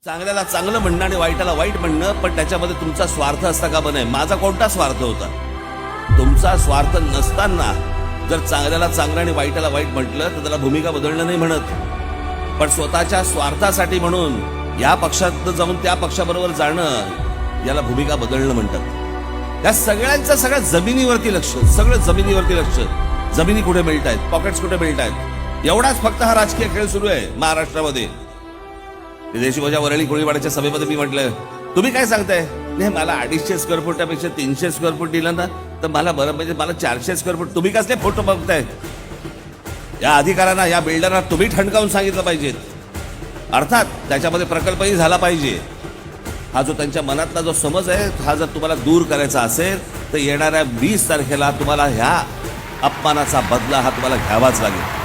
चांगल्याला चांगलं म्हणणं आणि वाईटाला वाईट म्हणणं, पण त्याच्यामध्ये तुमचा स्वार्थ असता का नाही? माझा कोणता स्वार्थ होता? तुमचा स्वार्थ नसताना जर चांगल्याला चांगलं आणि वाईटाला वाईट म्हटलं तर त्याला भूमिका बदलणं नाही म्हणत, पण स्वतःच्या स्वार्थासाठी म्हणून या पक्षात जाऊन त्या पक्षाबरोबर जाणं याला भूमिका बदलणं म्हणतात. या सगळ्यांचं सगळ्या जमिनीवरती लक्ष, सगळं जमिनीवरती लक्ष. जमिनी कुठे मिळत आहेत, पॉकेट्स कुठे मिळत आहेत, एवढाच फक्त हा राजकीय खेळ सुरू आहे महाराष्ट्रामध्ये. देशोबाच्या वरळी कोळीवाड्याच्या सभेमध्ये मी म्हटलं, तुम्ही काय सांगताय? नाही, मला 250 स्क्वेअर फुटापेक्षा 300 स्क्वेअर फूट दिलं ना तर मला बरं, म्हणजे मला 400 स्क्वेअर फूट. तुम्ही कसले फोटो बघताय? या अधिकाऱ्यांना, या बिल्डरना तुम्ही ठणकावून सांगितलं पाहिजे. अर्थात त्याच्यामध्ये प्रकल्पही झाला पाहिजे. हा जो त्यांच्या मनातला जो समज आहे, हा जर तुम्हाला दूर करायचा असेल तर येणाऱ्या 20 तारखेला तुम्हाला ह्या अपमानाचा बदला हा तुम्हाला घ्यावाच लागेल.